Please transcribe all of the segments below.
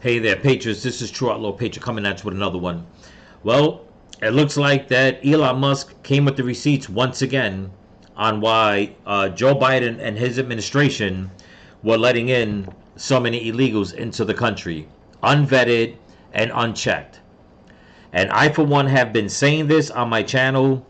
Hey there, Patriots. This is True Outlaw Patriot coming at you with another one. Well, it looks like that Elon Musk came with the receipts once again on why Joe Biden and his administration were letting in so many illegals into the country, unvetted and unchecked. And I, for one, have been saying this on my channel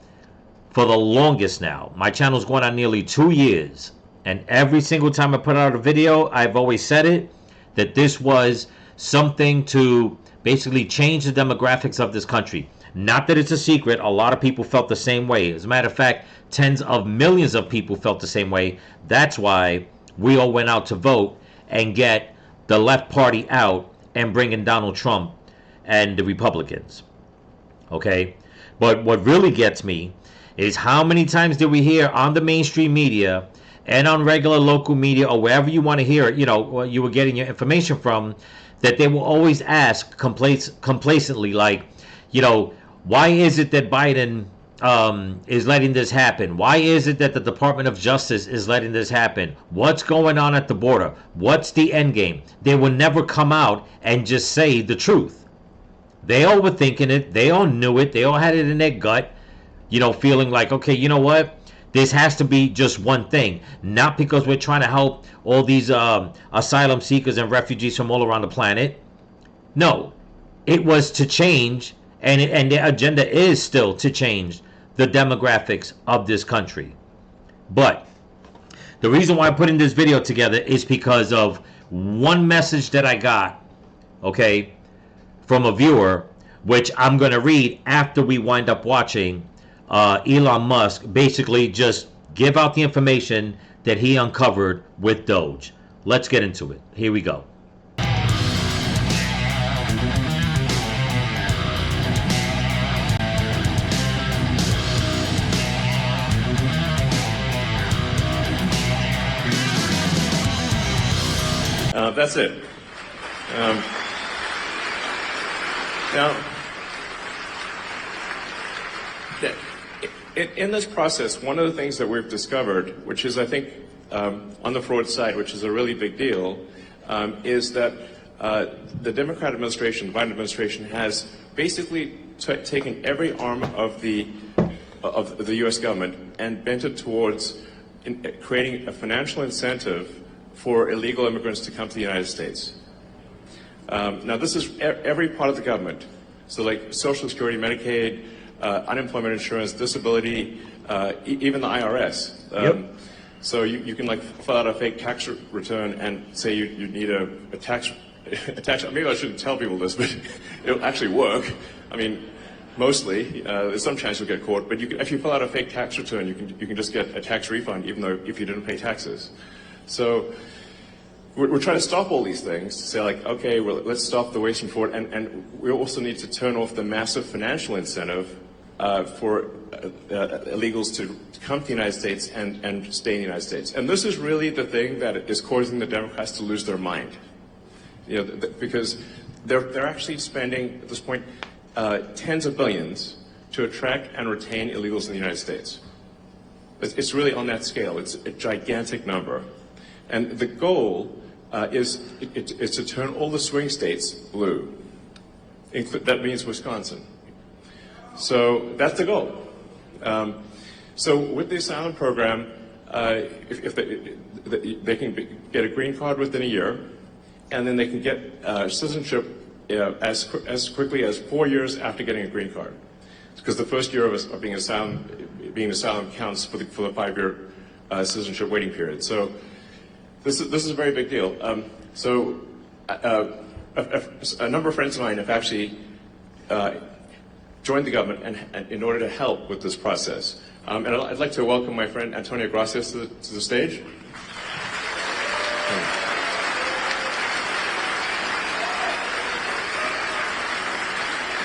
for the longest now. My channel's going on nearly 2 years. And every single time I put out a video, I've always said it, that this was something to basically change the demographics of this country. Not that it's a secret. A lot of people felt the same way. As a matter of fact, tens of millions of people felt the same way. That's why we all went out to vote and get the left party out and bring in Donald Trump and the Republicans. Okay? But what really gets me is how many times did we hear on the mainstream media and on regular local media or wherever you want to hear it, you were getting your information from, that they will always ask complacently, like, why is it that Biden is letting this happen? Why is it that the Department of Justice is letting this happen? What's going on at the border? What's the end game? They will never come out and just say the truth. They all were thinking it. They all knew it. They all had it in their gut, feeling like, okay, you know what? This has to be just one thing, not because we're trying to help all these asylum seekers and refugees from all around the planet. No, it was to change, and their agenda is still to change the demographics of this country. But the reason why I'm putting this video together is because of one message that I got, okay, from a viewer, which I'm going to read after we wind up watching Elon Musk basically just give out the information that he uncovered with DOGE. Let's get into it. Here we go. That's it. Now, in this process, one of the things that we've discovered, which is, I think, on the fraud side, which is a really big deal, is that the Democrat administration, the Biden administration, has basically taken every arm of the U.S. government and bent it towards creating a financial incentive for illegal immigrants to come to the United States. Now, this is every part of the government. So, like Social Security, Medicaid, unemployment insurance, disability, even the IRS. Yep. So you can fill out a fake tax return and say you need a tax. Maybe I shouldn't tell people this, but it'll actually work. I mean, mostly. There's some chance you'll get caught, but if you fill out a fake tax return, you can just get a tax refund, even though if you didn't pay taxes. So we're trying to stop all these things, to say okay, well, let's stop the waste and fraud, and we also need to turn off the massive financial incentive for illegals to come to the United States and stay in the United States. And this is really the thing that is causing the Democrats to lose their mind. Because they're actually spending, at this point, tens of billions to attract and retain illegals in the United States. It's really on that scale. It's a gigantic number. And the goal is to turn all the swing states blue. That means Wisconsin. So that's the goal. So with the asylum program, if they can get a green card within a year, and then they can get citizenship as quickly as 4 years after getting a green card, because the first year of being an asylum counts for the 5-year citizenship waiting period. So this is a very big deal. A number of friends of mine have actually joined the government and in order to help with this process. And I'd like to welcome my friend Antonio Gracias to the stage.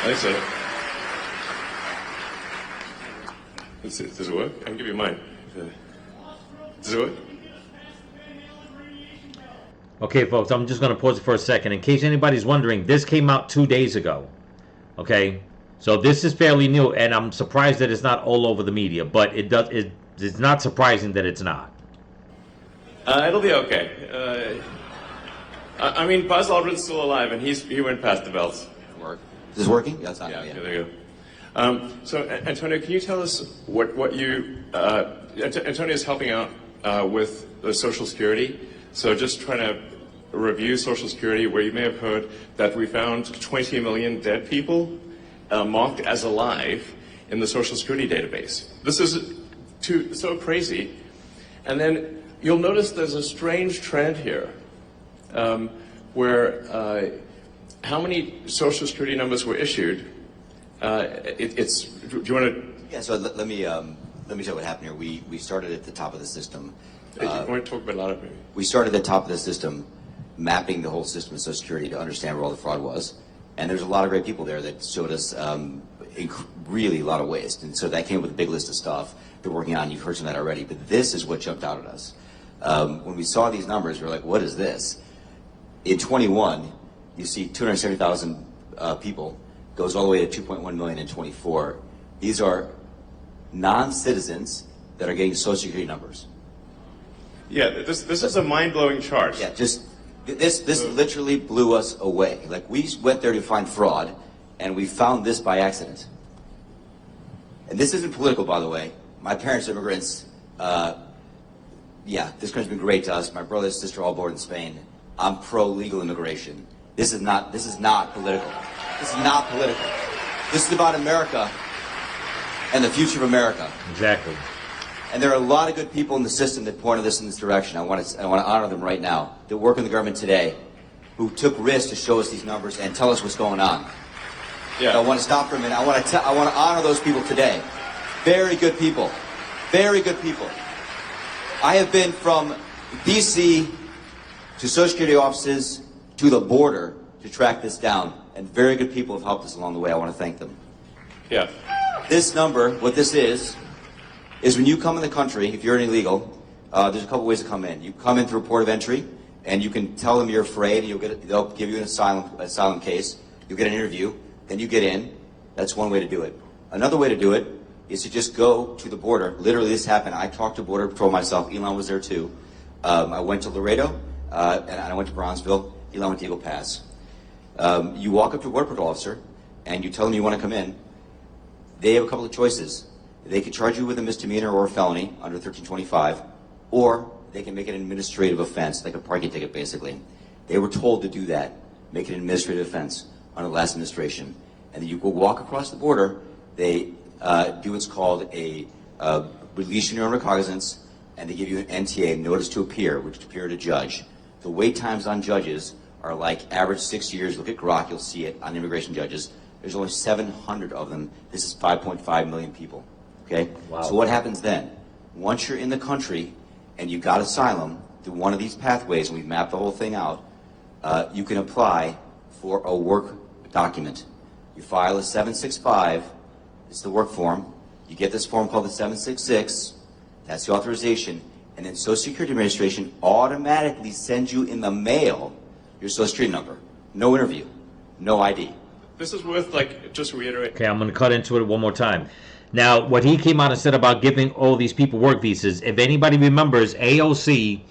Thanks, sir. Does it work? I can give you mine. Does it work? Okay, folks, I'm just going to pause it for a second. In case anybody's wondering, this came out 2 days ago. Okay? So this is fairly new, and I'm surprised that it's not all over the media, but it's not surprising that it's not. It'll be okay. I mean, Buzz Aldrin's still alive, and he went past the bells. Work. Is this working? Yeah, it's not. Yeah, there you go. So, Antonio, can you tell us what you... Antonio is helping out with the Social Security. So just trying to review Social Security, where you may have heard that we found 20 million dead people marked as alive in the Social Security database. This is so crazy. And then you'll notice there's a strange trend here where how many Social Security numbers were issued. Do you want to? Yeah. So let me tell you what happened here. We started at the top of the system. You want to talk about a lot of maybe? We started at the top of the system, mapping the whole system of Social Security to understand where all the fraud was. And there's a lot of great people there that showed us really a lot of waste. And so that came with a big list of stuff they're working on. You've heard some of that already. But this is what jumped out at us. When we saw these numbers, we were like, what is this? In 21, you see 270,000 people, goes all the way to 2.1 million in 24. These are non-citizens that are getting Social Security numbers. Yeah, this is a mind-blowing chart. Yeah, just this literally blew us away. Like, we went there to find fraud, and we found this by accident. And this isn't political, by the way. My parents are immigrants. Yeah, this country's been great to us. My brother and sister all born in Spain. I'm pro-legal immigration. This is not political. This is not political. This is about America and the future of America. Exactly. And there are a lot of good people in the system that pointed us in this direction. I want to honor them right now, that work in the government today, who took risks to show us these numbers and tell us what's going on. Yeah. I want to stop for a minute. I want to honor those people today. Very good people. Very good people. I have been from D.C. to Social Security offices to the border to track this down, and very good people have helped us along the way. I want to thank them. Yeah. This number, what this is when you come in the country, if you're an illegal, there's a couple ways to come in. You come in through a port of entry, and you can tell them you're afraid, and they'll give you an asylum case. You'll get an interview, then you get in. That's one way to do it. Another way to do it is to just go to the border. Literally, this happened. I talked to Border Patrol myself. Elon was there too. I went to Laredo, and I went to Bronzeville. Elon went to Eagle Pass. You walk up to a Border Patrol officer, and you tell them you want to come in. They have a couple of choices. They could charge you with a misdemeanor or a felony under 1325, or they can make it an administrative offense, like a parking ticket, basically. They were told to do that, make it an administrative offense under the last administration. And then you go walk across the border. They do what's called a release your own recognizance, and they give you an NTA, notice to appear, which is appear to judge. The wait times on judges are like average 6 years. Look at Grok, you'll see it on immigration judges. There's only 700 of them. This is 5.5 million people. Okay? Wow. So what happens then? Once you're in the country and you got asylum through one of these pathways, and we've mapped the whole thing out, you can apply for a work document. You file a 765, it's the work form. You get this form called the 766, that's the authorization, and then Social Security Administration automatically sends you in the mail your Social Security number. No interview, no ID. This is worth, like, just reiterate. Okay, I'm going to cut into it one more time. Now, what he came out and said about giving all these people work visas, if anybody remembers, AOC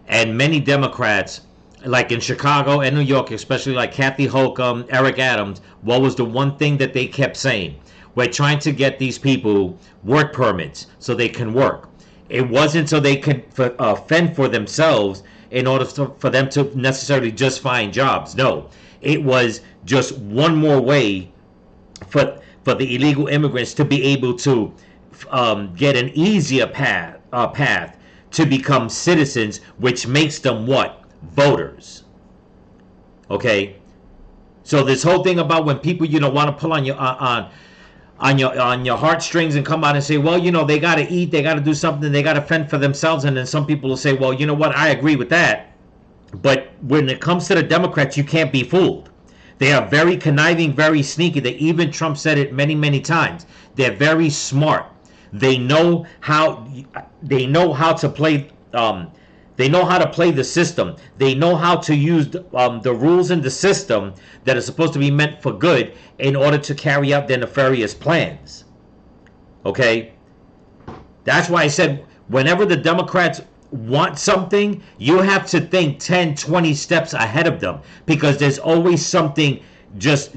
and many Democrats, like in Chicago and New York, especially like Kathy Hochul, Eric Adams, what was the one thing that they kept saying? We're trying to get these people work permits so they can work. It wasn't so they could fend for themselves in order for them to necessarily just find jobs. No, it was just one more way for the illegal immigrants to be able to get an easier path to become citizens, which makes them what? Voters. Okay? So this whole thing about when people, want to pull on your heartstrings and come out and say, well, they got to eat, they got to do something, they got to fend for themselves, and then some people will say, well, you know what, I agree with that. But when it comes to the Democrats, you can't be fooled. They are very conniving, very sneaky. Even Trump said it many, many times. They're very smart. They know how to play. They know how to play the system. They know how to use the rules in the system that are supposed to be meant for good in order to carry out their nefarious plans. Okay, that's why I said whenever the Democrats want something, you have to think 10, 20 steps ahead of them, because there's always something just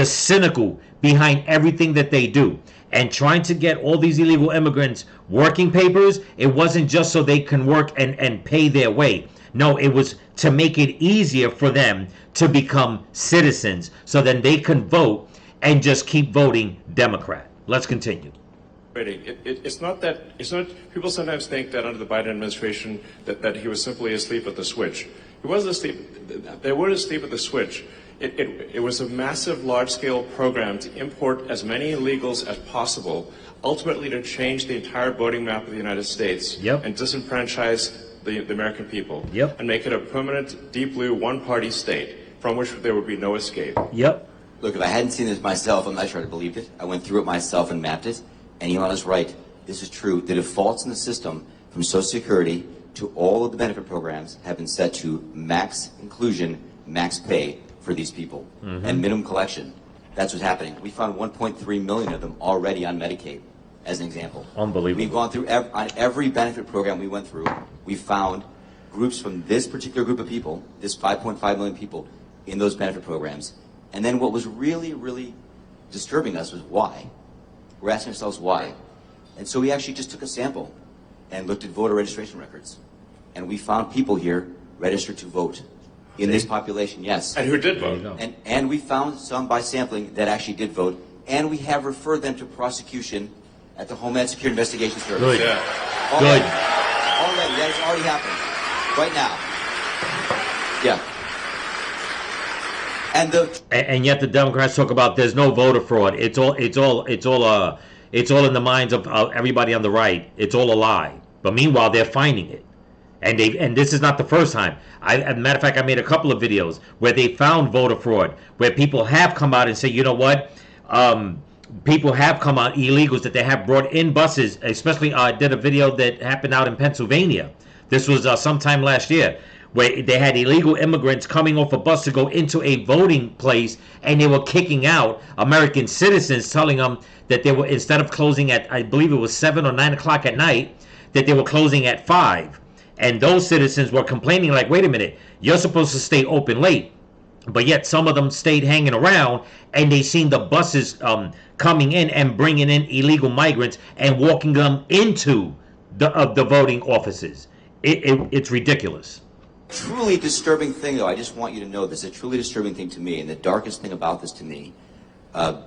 cynical behind everything that they do. And trying to get all these illegal immigrants working papers, it wasn't just so they can work and pay their way. No, it was to make it easier for them to become citizens, so then they can vote and just keep voting Democrat. Let's continue. It's not people sometimes think that under the Biden administration that he was simply asleep at the switch. He wasn't asleep. They weren't asleep at the switch. It was a massive, large-scale program to import as many illegals as possible, ultimately to change the entire voting map of the United States and disenfranchise the American people and make it a permanent, deep blue, one-party state from which there would be no escape. Look, if I hadn't seen this myself, I'm not sure I'd have believed it. I went through it myself and mapped it. And Elon is right. This is true. The defaults in the system, from Social Security to all of the benefit programs, have been set to max inclusion, max pay for these people, and minimum collection. That's what's happening. We found 1.3 million of them already on Medicaid, as an example. Unbelievable. We've gone through on every benefit program we went through. We found groups from this particular group of people, this 5.5 million people, in those benefit programs. And then what was really, really disturbing us was why. We're asking ourselves why. And so we actually just took a sample and looked at voter registration records. And we found people here registered to vote in this population, yes. And who did vote. And we found some by sampling that actually did vote. And we have referred them to prosecution at the Homeland Security Investigation Service. Good. Yeah. Good. Already. That has already happened. Right now. Yeah. And yet the Democrats talk about there's no voter fraud. It's all in the minds of everybody on the right. It's all a lie. But meanwhile, they're finding it, and this is not the first time. As a matter of fact, I made a couple of videos where they found voter fraud, where people have come out and say, you know what, people have come out, illegals that they have brought in buses. Especially, I did a video that happened out in Pennsylvania. This was sometime last year, where they had illegal immigrants coming off a bus to go into a voting place, and they were kicking out American citizens, telling them that they were, instead of closing at, I believe it was 7 or 9 o'clock at night, that they were closing at 5. And those citizens were complaining like, wait a minute, you're supposed to stay open late. But yet some of them stayed hanging around, and they seen the buses coming in and bringing in illegal migrants and walking them into the voting offices. It's ridiculous. Truly disturbing thing, though, I just want you to know this, a truly disturbing thing to me, and the darkest thing about this to me, the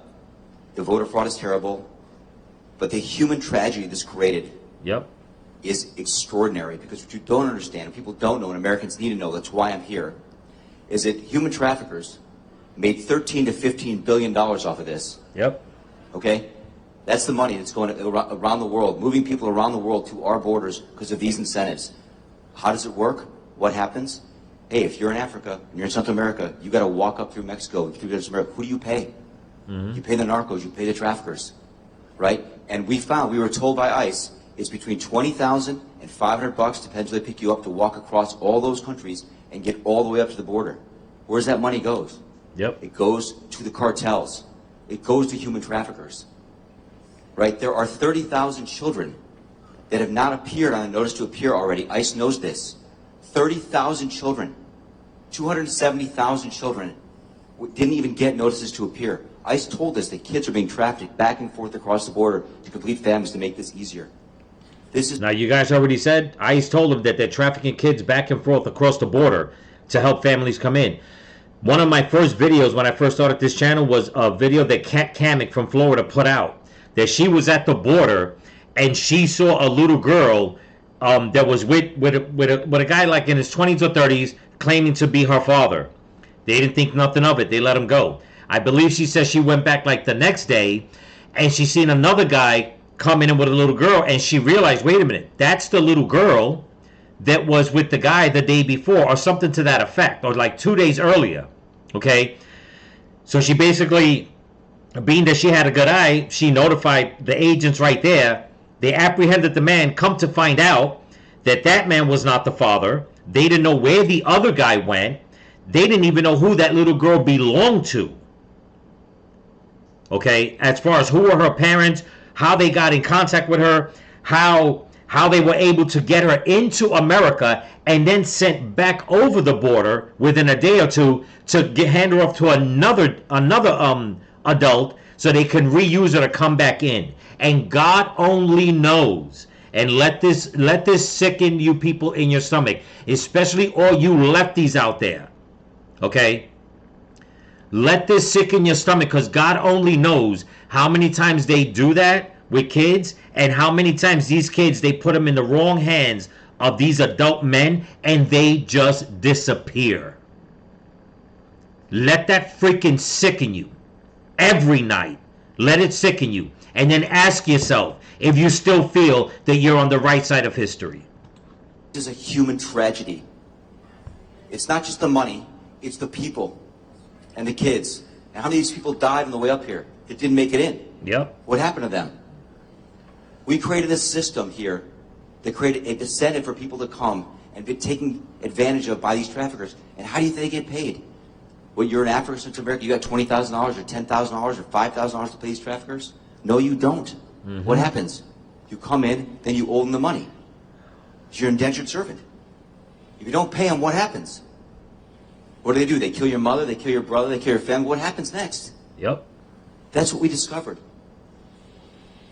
voter fraud is terrible, but the human tragedy this created is extraordinary, because what you don't understand, and people don't know, and Americans need to know, that's why I'm here, is that human traffickers made $13 to $15 billion off of this. Okay? That's the money that's going around the world, moving people around the world to our borders because of these incentives. How does it work? What happens? Hey, if you're in Africa and you're in Central America, you got to walk up through Mexico, through Central America. Who do you pay? You pay the narcos, you pay the traffickers, right? And we were told by ICE, it's between $20,000 and $500, depends where they pick you up, to walk across all those countries and get all the way up to the border. Where's that money goes? It goes to the cartels. It goes to human traffickers, right? There are 30,000 children that have not appeared on a notice to appear already. ICE knows this. 30,000 children, 270,000 children didn't even get notices to appear. ICE told us that kids are being trafficked back and forth across the border to complete families to make this easier. Now, you guys already said ICE told them that they're trafficking kids back and forth across the border to help families come in. One of my first videos when I first started this channel was a video that Kat Kamek from Florida put out, that she was at the border and she saw a little girl that was with a guy like in his 20s or 30s claiming to be her father. They didn't think nothing of it. They let him go. I believe she says she went back like the next day and she seen another guy coming in with a little girl, and she realized, wait a minute, that's the little girl that was with the guy the day before, or something to that effect, or like 2 days earlier. Okay? So she basically, being that she had a good eye, she notified the agents right there. They apprehended the man, come to find out that that man was not the father. They didn't know where the other guy went. They didn't even know who that little girl belonged to. Okay? As far as who were her parents, how they got in contact with her, how how they were able to get her into America and then sent back over the border within a day or two to hand her off to another adult so they can reuse her to come back in. And God only knows. And let this sicken you people in your stomach, especially all you lefties out there. Okay? Let this sicken your stomach, because God only knows how many times they do that with kids and how many times these kids, they put them in the wrong hands of these adult men and they just disappear. Let that freaking sicken you every night. Let it sicken you. And then ask yourself if you still feel that you're on the right side of history. This is a human tragedy. It's not just the money, it's the people and the kids. And how many of these people died on the way up here that didn't make it in? Yep. What happened to them? We created a system here that created a incentive for people to come and be taken advantage of by these traffickers. And how do you think they get paid? When you're in Africa, Central America, you got $20,000 or $10,000 or $5,000 to pay these traffickers? No, you don't. Mm-hmm. What happens? You come in, then you owe them the money. You're an indentured servant. If you don't pay them, what happens? What do? They kill your mother, they kill your brother, they kill your family. What happens next? Yep. That's what we discovered.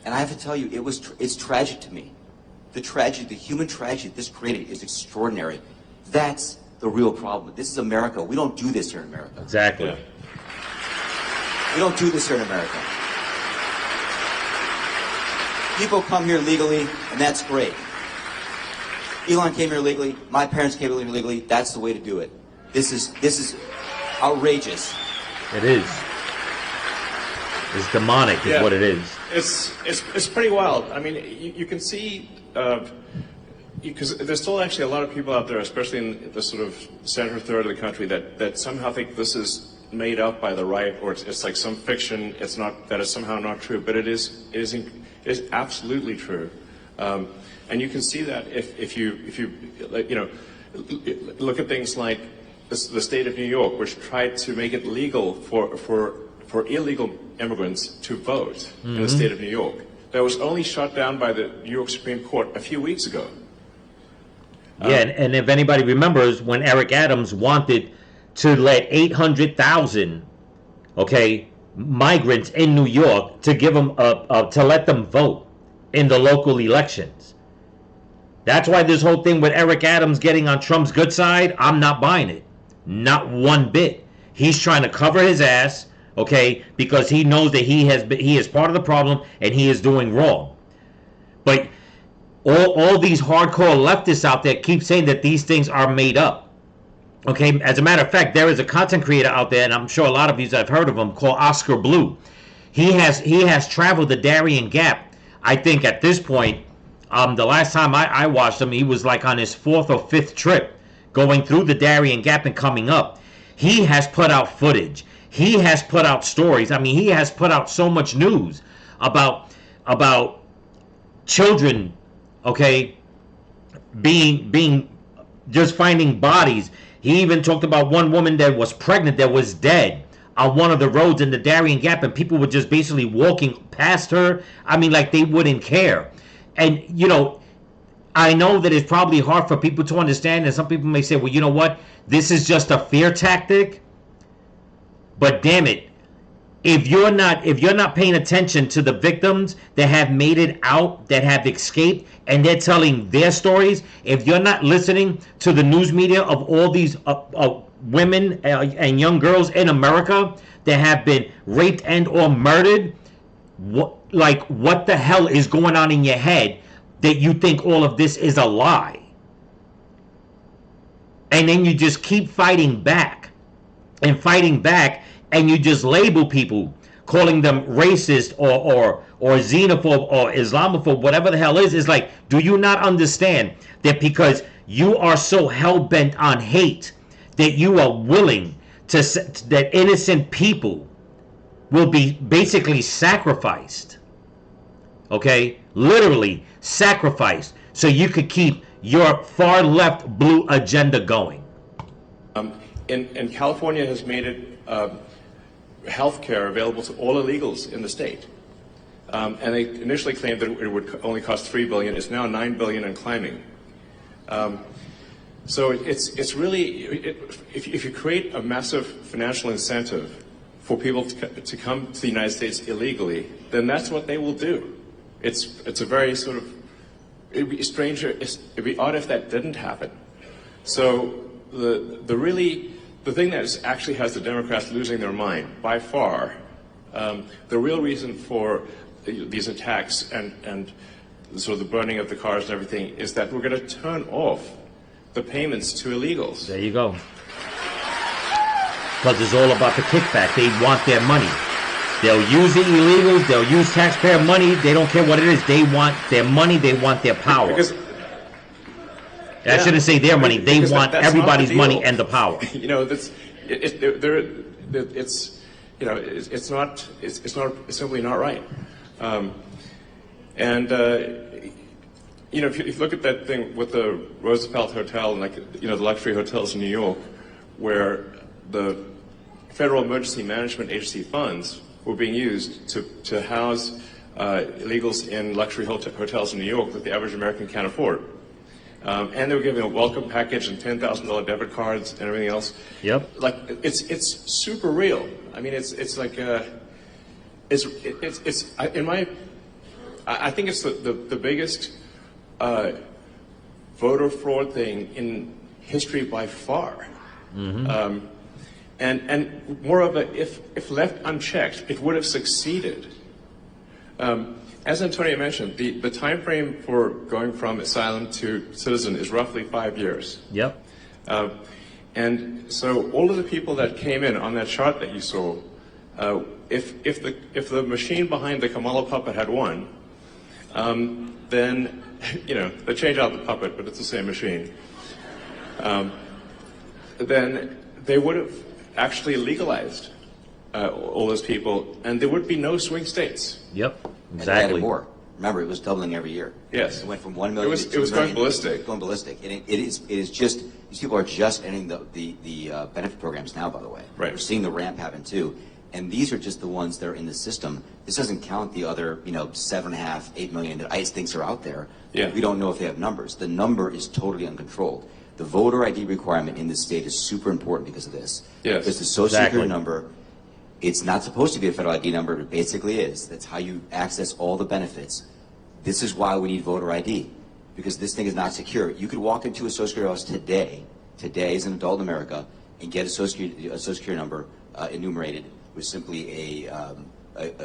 And I have to tell you, it's tragic to me. The tragedy, the human tragedy this created is extraordinary. That's the real problem. This is America. We don't do this here in America. Exactly. Yeah. We don't do this here in America. People come here legally, and that's great. Elon came here legally. My parents came here legally. That's the way to do it. This is outrageous. It is. It's demonic, is what it is. It's pretty wild. I mean, you can see, because there's still actually a lot of people out there, especially in the sort of center third of the country, that somehow think this is made up by the right, or it's like some fiction. It's not, that is somehow not true, but it is absolutely true. And you can see that if you look at things like the state of New York, which tried to make it legal for illegal immigrants to vote in the state of New York. That was only shut down by the New York Supreme Court a few weeks ago. Yeah, and if anybody remembers when Eric Adams wanted to let 800,000, migrants in New York to give them to let them vote in the local elections. That's why this whole thing with Eric Adams getting on Trump's good side, I'm not buying it. Not one bit. He's trying to cover his ass, because he knows that he is part of the problem and he is doing wrong. But all these hardcore leftists out there keep saying that these things are made up. As a matter of fact, there is a content creator out there, and I'm sure a lot of you have heard of him, called Oscar Blue. He has traveled the Darien Gap. I think at this point, the last time I watched him, he was like on his 4th or 5th trip going through the Darien Gap and coming up. He has put out footage. He has put out stories. I mean, he has put out so much news about children, being just finding bodies. He even talked about one woman that was pregnant that was dead on one of the roads in the Darien Gap, and people were just basically walking past her. I mean, like they wouldn't care. And, I know that it's probably hard for people to understand, and some people may say, well, you know what? This is just a fear tactic. But damn it, if you're not paying attention to the victims that have made it out, that have escaped, and they're telling their stories, if you're not listening to the news media of all these women and young girls in America that have been raped and or murdered, what the hell is going on in your head that you think all of this is a lie? And then you just keep fighting back, and you just label people, calling them racist or xenophobe or Islamophobe, whatever the hell is like, do you not understand that because you are so hell-bent on hate that you are willing that innocent people will be basically sacrificed, literally sacrificed, so you could keep your far left blue agenda going? In California has made it health care available to all illegals in the state. And they initially claimed that it would only cost $3 billion. It's now $9 billion and climbing. So it's really, if you create a massive financial incentive for people to come to the United States illegally, then that's what they will do. It's a very sort of, it'd be stranger, it'd be odd if that didn't happen. So the thing that actually has the Democrats losing their mind by far, the real reason for these attacks and sort of the burning of the cars and everything is that we're going to turn off the payments to illegals. There you go. Because it's all about the kickback. They want their money. They'll use the illegals. They'll use taxpayer money. They don't care what it is. They want their money. They want their power. Because, I shouldn't say their money. They want everybody's money and the power. You know, it's simply not right. You know, if you look at that thing with the Roosevelt Hotel and the luxury hotels in New York, where the Federal Emergency Management Agency funds were being used to house illegals in luxury hotels in New York that the average American can't afford. And they were giving a welcome package and $10,000 debit cards and everything else. Yep. Like it's super real. I mean, it's like I think it's the biggest voter fraud thing in history by far. Mm-hmm. And moreover, if left unchecked, it would have succeeded. As Antonio mentioned, the time frame for going from asylum to citizen is roughly 5 years. Yep. And so all of the people that came in on that chart that you saw, if the machine behind the Kamala puppet had won, then they change out the puppet, but it's the same machine. Then they would have actually legalized all those people, and there would be no swing states. Yep, And exactly. more. Remember, it was doubling every year. Yes. It went from 1 million to 2 It was going million. ballistic. Going ballistic. And it is just, these people are just ending the benefit programs now, by the way. Right. We're seeing the ramp happen too. And these are just the ones that are in the system. This doesn't count the other, 7.5, 8 million that ICE thinks are out there. Yeah. We don't know if they have numbers. The number is totally uncontrolled. The voter ID requirement in this state is super important because of this. Yes. Because the social Exactly. security number, it's not supposed to be a federal ID number, but it basically is. That's how you access all the benefits. This is why we need voter ID, because this thing is not secure. You could walk into a social security office today as an adult in America, and get a social security number enumerated with simply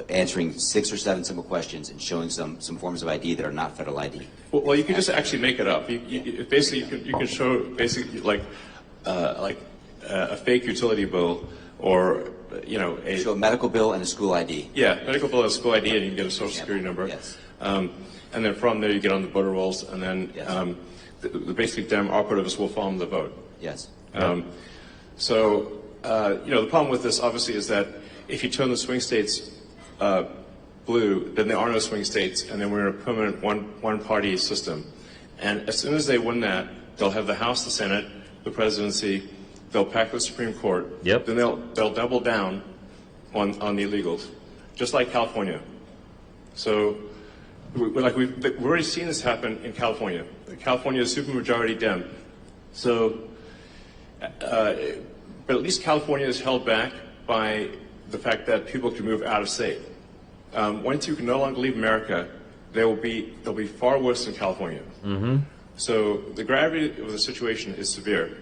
answering 6 or 7 simple questions and showing some forms of ID that are not federal ID. Well, you can just actually make it up. Basically, you can show basically like a fake utility bill or Show a medical bill and a school ID. Yeah, medical bill and school ID, and you can get a social security number. Yes. And then from there you get on the voter rolls, and then Yes. the basic Dem operatives will follow the vote. Yes. So the problem with this obviously is that if you turn the swing states blue, then there are no swing states, and then we're in a permanent one-party system. And as soon as they win that, they'll have the House, the Senate, the presidency. They'll pack the Supreme Court. Yep. Then they'll double down on the illegals, just like California. So we've already seen this happen in California. California is supermajority Dem. So, but at least California is held back by the fact that people can move out of state. Once you can no longer leave America, they'll be far worse than California. Mm-hmm. So the gravity of the situation is severe.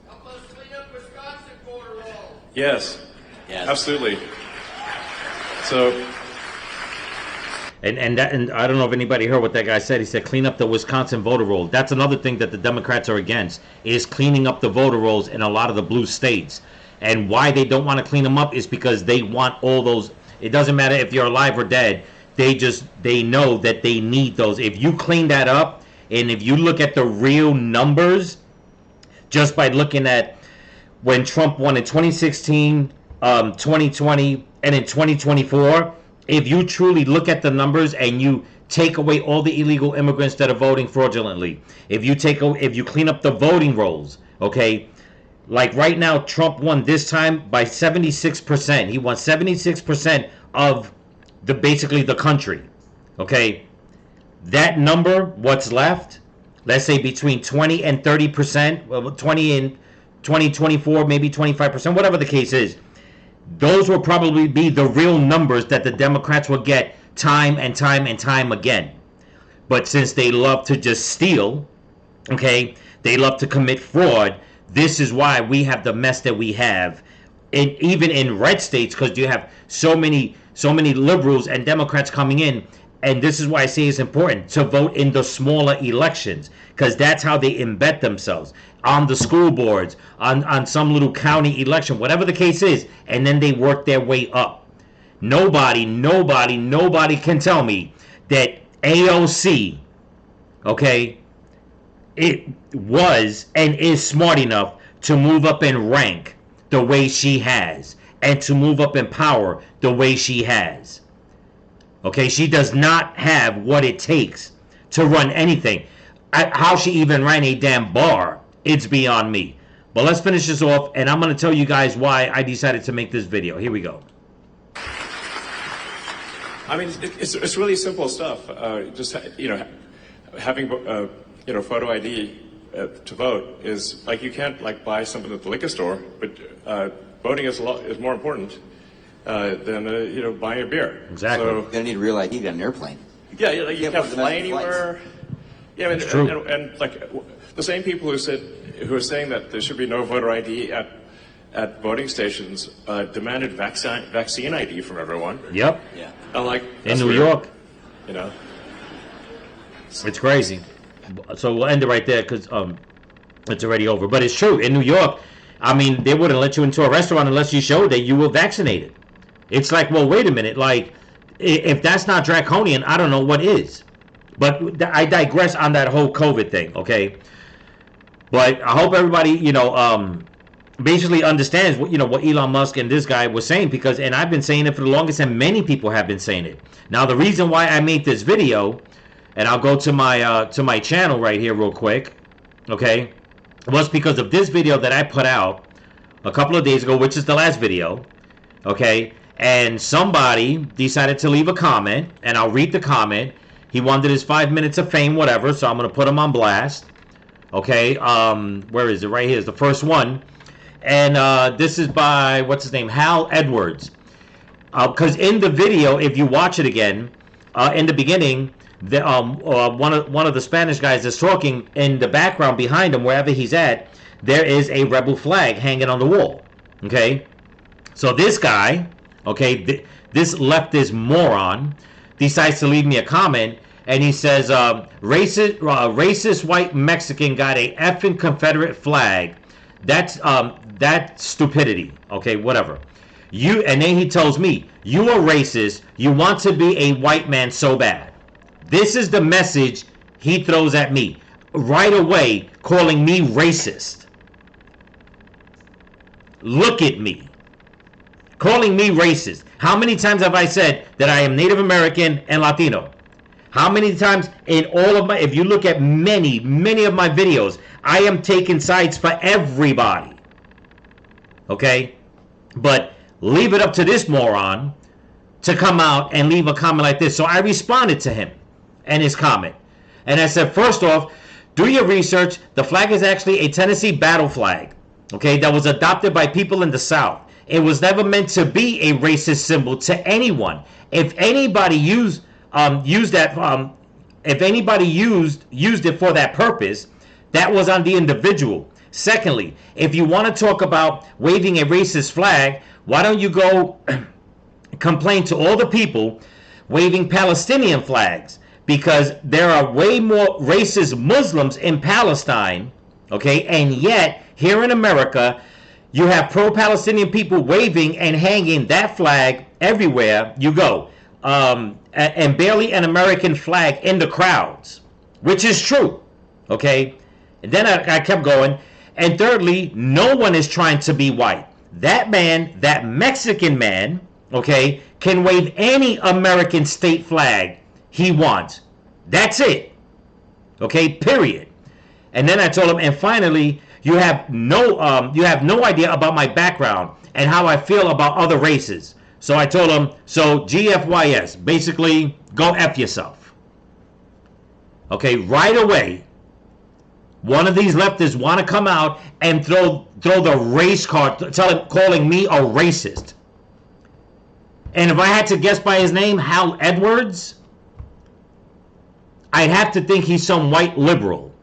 Help us clean up Wisconsin border wall. Yes. Yes. Absolutely. So. And I don't know if anybody heard what that guy said. He said, clean up the Wisconsin voter roll. That's another thing that the Democrats are against, is cleaning up the voter rolls in a lot of the blue states. And why they don't want to clean them up is because they want all those. It doesn't matter if you're alive or dead. They know that they need those. If you clean that up, and if you look at the real numbers, just by looking at when Trump won in 2016, 2020, and in 2024, if you truly look at the numbers and you take away all the illegal immigrants that are voting fraudulently, if you clean up the voting rolls, okay, like right now, Trump won this time by 76%. He won 76% of basically the country. Okay, that number, what's left, let's say between 20 and 30%, well, 20 and 20, 24, maybe 25%, whatever the case is, those will probably be the real numbers that the Democrats will get time and time and time again. But since they love to just steal, okay, they love to commit fraud, this is why we have the mess that we have. And even in red states, because you have so many liberals and Democrats coming in. And this is why I say it's important to vote in the smaller elections, because that's how they embed themselves on the school boards, on some little county election, whatever the case is, and then they work their way up. Nobody can tell me that AOC, okay, it was and is smart enough to move up in rank the way she has, and to move up in power the way she has. Okay, she does not have what it takes to run anything. How she even ran a damn bar, it's beyond me. But let's finish this off, and I'm going to tell you guys why I decided to make this video. Here we go. I mean, it's really simple stuff. Just, having, photo ID to vote is like, you can't like buy something at the liquor store, but voting is more important than buying a beer. Exactly. So, You're gonna need a real ID to get on an airplane. Yeah, like you Yeah, can't but fly domestic anywhere. Yeah, It's true. and like the same people who are saying that there should be no voter ID at voting stations demanded vaccine ID from everyone. Yep. Yeah. I'm like, In that's New weird, York. you know. It's crazy. So we'll end it right there because it's already over. But it's true. In New York, I mean, they wouldn't let you into a restaurant unless you showed that you were vaccinated. It's like, well, wait a minute. Like, if that's not draconian, I don't know what is. But I digress on that whole COVID thing, okay? But I hope everybody, basically understands what Elon Musk and this guy was saying, because, and I've been saying it for the longest, and many people have been saying it. Now, the reason why I made this video, and I'll go to my channel right here real quick, okay, was because of this video that I put out a couple of days ago, which is the last video, okay, and somebody decided to leave a comment, and I'll read the comment. He wanted his 5 minutes of fame, whatever, so I'm going to put him on blast, okay, where is it? Right here is the first one, and this is by, what's his name, Hal Edwards, because in the video, if you watch it again, in the beginning, one of the Spanish guys is talking. In the background behind him, wherever he's at, there is a rebel flag hanging on the wall. Okay, so this guy, okay, this leftist moron, decides to leave me a comment, and he says, racist white Mexican got a effing Confederate flag. That's stupidity. Okay, whatever. And then he tells me, you are racist. You want to be a white man so bad. This is the message he throws at me right away, calling me racist. Look at me, calling me racist. How many times have I said that I am Native American and Latino? How many times in all of if you look at many of my videos, I am taking sides for everybody. Okay? But leave it up to this moron to come out and leave a comment like this. So I responded to him and his comment. And I said, first off, do your research. The flag is actually a Tennessee battle flag, okay, that was adopted by people in the South. It was never meant to be a racist symbol to anyone. If anybody used that, if anybody used it for that purpose, that was on the individual. Secondly, if you want to talk about waving a racist flag, why don't you go complain to all the people waving Palestinian flags? Because there are way more racist Muslims in Palestine, okay, and yet here in America, you have pro-Palestinian people waving and hanging that flag everywhere you go, and barely an American flag in the crowds, which is true, okay? And then I kept going. And thirdly, no one is trying to be white. That man, that Mexican man, okay, can wave any American state flag he wants. That's it. Okay, period. And then I told him, and finally, you have no idea about my background and how I feel about other races. So I told him, so GFYS, basically, go F yourself. Okay, right away, one of these leftists want to come out and throw the race card, calling me a racist. And if I had to guess by his name, Hal Edwards, I'd have to think he's some white liberal.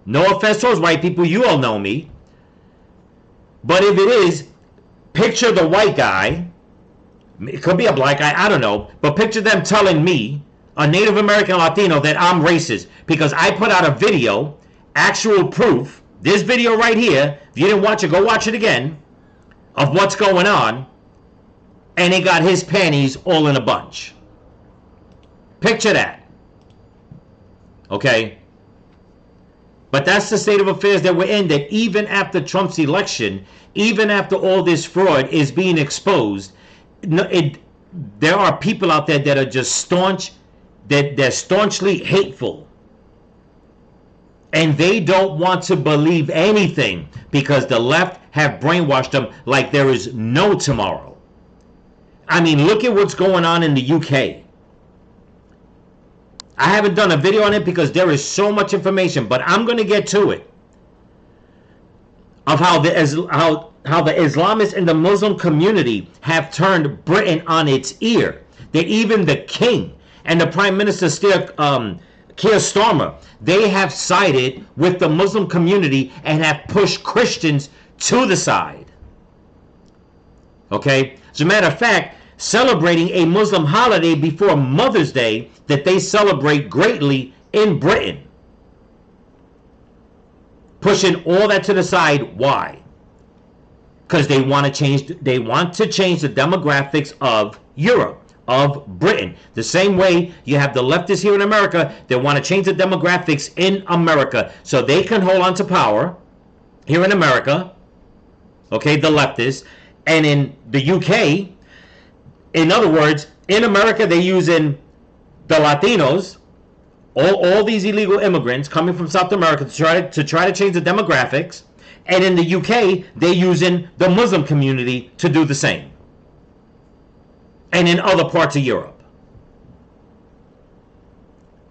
No offense to those white people, you all know me. But if it is, picture the white guy, it could be a black guy, I don't know, but picture them telling me, a Native American Latino, that I'm racist because I put out a video, actual proof, this video right here, if you didn't watch it, go watch it again, of what's going on, and he got his panties all in a bunch. Picture that. Okay? But that's the state of affairs that we're in, that even after Trump's election, even after all this fraud is being exposed, there are people out there that are just staunch, that they're staunchly hateful. And they don't want to believe anything because the left have brainwashed them like there is no tomorrow. I mean, look at what's going on in the UK. I haven't done a video on it because there is so much information, but I'm going to get to it. Of how the Islamists and the Muslim community have turned Britain on its ear. That even the king and the Prime Minister Keir Starmer, they have sided with the Muslim community and have pushed Christians to the side. Okay? As a matter of fact, celebrating a Muslim holiday before Mother's Day that they celebrate greatly in Britain. Pushing all that to the side. Why? Because they want to change the demographics of Europe, of Britain. The same way you have the leftists here in America, they want to change the demographics in America so they can hold on to power here in America. Okay, the leftists. And in the UK, in other words, in America, they're using the Latinos, all these illegal immigrants coming from South America to try to change the demographics. And in the UK, they're using the Muslim community to do the same. And in other parts of Europe.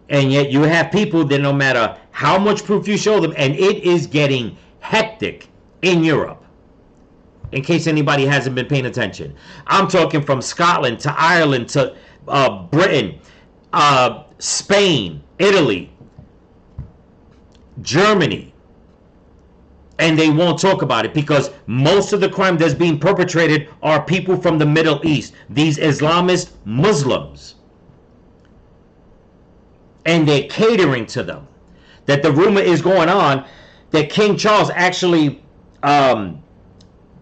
And yet you have people that no matter how much proof you show them, and it is getting hectic in Europe. In case anybody hasn't been paying attention. I'm talking from Scotland to Ireland to Britain, Spain, Italy, Germany. And they won't talk about it because most of the crime that's being perpetrated are people from the Middle East. These Islamist Muslims. And they're catering to them. That the rumor is going on that King Charles actually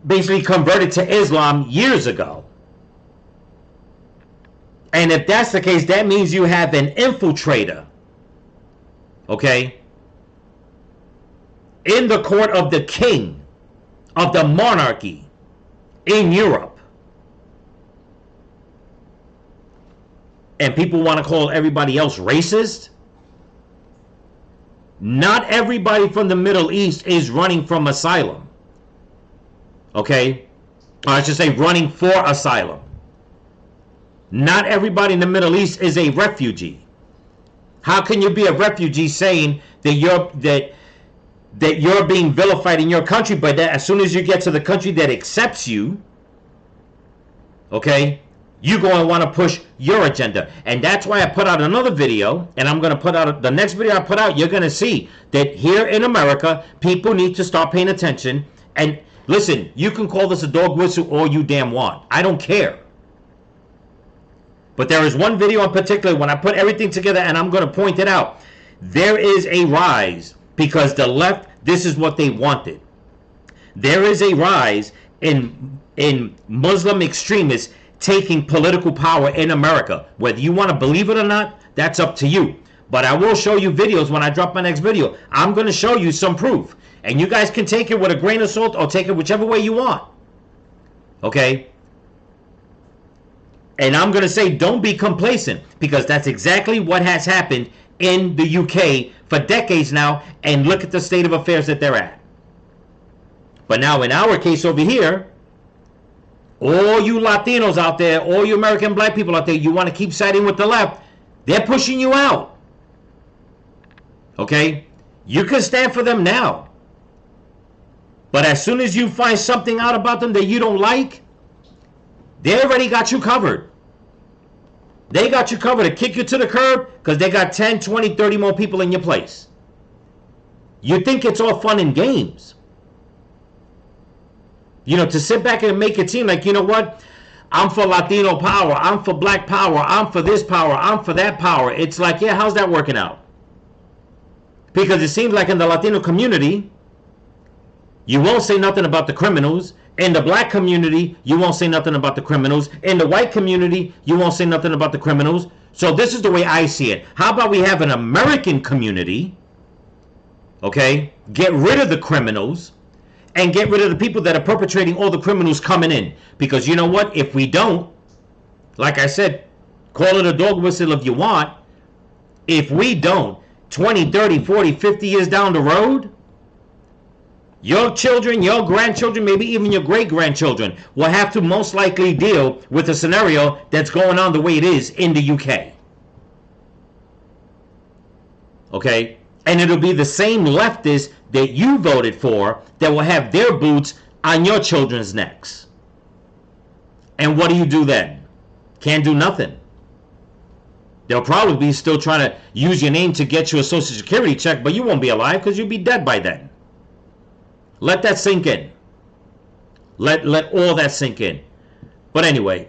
basically converted to Islam years ago. And if that's the case, that means you have an infiltrator, okay, in the court of the king, of the monarchy in Europe. And people want to call everybody else racist. Not everybody from the Middle East is running from asylum. Okay? Or I should say running for asylum. Not everybody in the Middle East is a refugee. How can you be a refugee saying that you're being vilified in your country, but that as soon as you get to the country that accepts you, okay, you're going to want to push your agenda. And that's why I put out another video, and I'm going to put out the next video I put out. You're going to see that here in America, people need to start paying attention. And listen, you can call this a dog whistle all you damn want. I don't care. But there is one video in particular when I put everything together, and I'm going to point it out. There is a rise because the left, this is what they wanted. There is a rise in Muslim extremists taking political power in America. Whether you want to believe it or not, that's up to you. But I will show you videos when I drop my next video. I'm going to show you some proof. And you guys can take it with a grain of salt or take it whichever way you want. Okay? And I'm going to say don't be complacent because that's exactly what has happened in the UK for decades now. And look at the state of affairs that they're at. But now in our case over here, All you Latinos out there, all you American black people out there, you want to keep siding with the left, they're pushing you out. Okay? You can stand for them now. But as soon as you find something out about them that you don't like, they already got you covered. They got you covered to kick you to the curb because they got 10, 20, 30 more people in your place. You think it's all fun and games. You know, to sit back and make it seem like, you know what? I'm for Latino power. I'm for black power. I'm for this power. I'm for that power. It's like, yeah, how's that working out? Because it seems like in the Latino community, you won't say nothing about the criminals. In the black community, you won't say nothing about the criminals. In the white community, you won't say nothing about the criminals. So this is the way I see it. How about we have an American community, okay? Get rid of the criminals and get rid of the people that are perpetrating all the criminals coming in. Because you know what? If we don't, like I said, call it a dog whistle if you want. If we don't, 20, 30, 40, 50 years down the road, your children, your grandchildren, maybe even your great-grandchildren will have to most likely deal with a scenario that's going on the way it is in the UK. Okay? And it'll be the same leftists that you voted for that will have their boots on your children's necks. And what do you do then? Can't do nothing. They'll probably be still trying to use your name to get you a Social Security check, but you won't be alive because you'll be dead by then. Let that sink in. Let all that sink in. But anyway,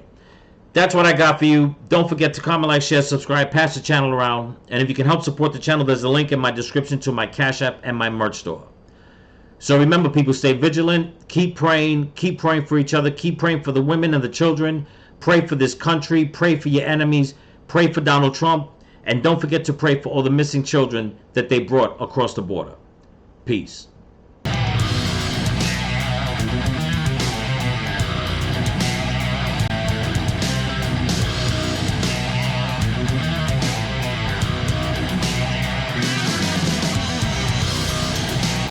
that's what I got for you. Don't forget to comment, like, share, subscribe, pass the channel around. And if you can help support the channel, there's a link in my description to my Cash App and my merch store. So remember, people, stay vigilant. Keep praying for each other. Keep praying for the women and the children. Pray for this country. Pray for your enemies. Pray for Donald Trump. And don't forget to pray for all the missing children that they brought across the border. Peace.